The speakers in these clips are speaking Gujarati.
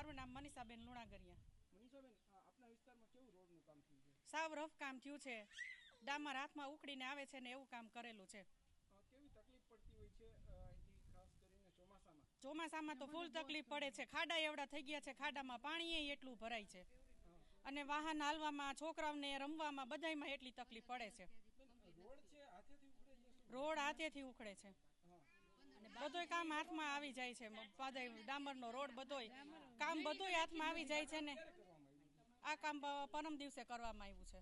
મારું નામ મનીષાબેન લુણાગરિયા. મનીષાબેન, આપના વિસ્તારમાં કેવું રોડનું કામ થયું છે? સાવ રફ કામ થયું છે. ડામર હાથમાં ઉખડીને આવે છે ને એવું કામ કરેલું છે. કેવી તકલીફ પડતી હોય છે ખાસ કરીને ચોમાસામાં? ચોમાસામાં તો ફૂલ તકલીફ પડે છે. ખાડા એવડા થઈ ગયા છે, ખાડામાં પાણી એટલું ભરાય છે અને વાહન હાલવામાં, છોકરાઓને રમવામાં બધાયમાં એટલી તકલીફ પડે છે. રોડ હાથેથી ઉખડે છે. બધોય કામ હાથમાં આવી જાય છે. ડામરનો રોડ બધોય કામ બધુંય હાથમાં આવી જાય છે ને આ કામ પરમ દિવસે કરવામાં આવ્યું છે.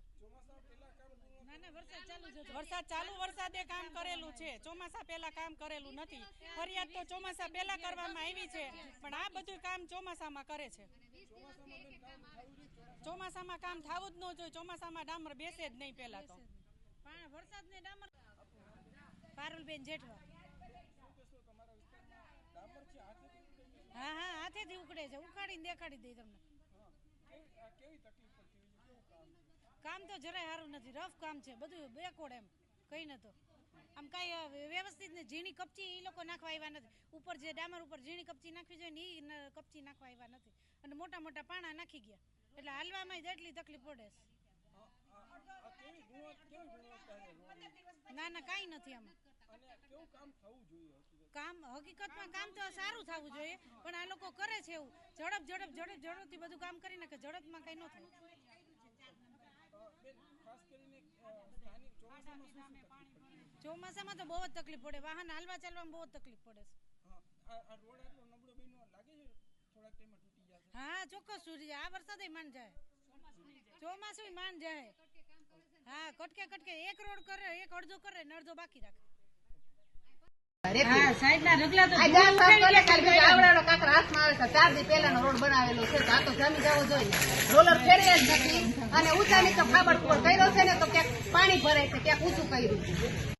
વરસાદે કામ કરેલું છે. ચોમાસા પહેલા કામ કરેલું નથી. ફરિયાદ તો ચોમાસા પહેલા કરવામાં આવી છે, પણ આ બધું કામ ચોમાસામાં કરે છે. ચોમાસામાં કામ થવું જ ન જોઈએ. ચોમાસામાં ડામર બેસે જ નહીં. પહેલા તો વરસાદને ડામર. પારુલબેન જેઠવા. હા હાથેથી ઉકળે છે. ઉખાડીને દેખાડી દઈ તમને. કામ તો જરાય સારું નથી. રફ કામ છે બધું. બેકોડ એમ કઈ નતો. આમ કાંઈ વ્યવસ્થિત ને ઝીણી કપચી એ લોકો નાખવા આવ્યા નથી. ઉપર જે ડામર ઉપર ઝીણી કપચી નાખવી જોઈએ ને એ કપચી નાખવા આવ્યા નથી અને મોટા મોટા પાણા નાખી ગયા એટલે હાલવામાં જ એટલી તકલીફ પડે છે. ના કાંઈ નથી આમાં. કામ હકીકતમાં કામ તો સારું થવું જોઈએ, પણ આ લોકો કરે છે એવું ઝડપથી બધું કામ કરી નાખે. ઝડપમાં કઈ ન થાય. ચોમાસામાં તો બહુ જ તકલીફ પડે. વાહન હાલવા ચાલવામાં બહુ જ તકલીફ પડે છે. હા ચોક્કસ તૂટી જાય. આ વરસાદ માન જાય, ચોમાસું માન જાય. હા કટકે એક રોડ કરે, એક અડધો કરે ને અડધો બાકી રાખે. રોડ બનાવેલો છે આ તો જમી જવો જોઈએ. રોલર ફેરે જ નથી અને ઊંચા નીચે ખાબડ કર્યો છે ને તો ક્યાંક પાણી ભરાય છે, ક્યાંક ઊંચું કર્યું છે.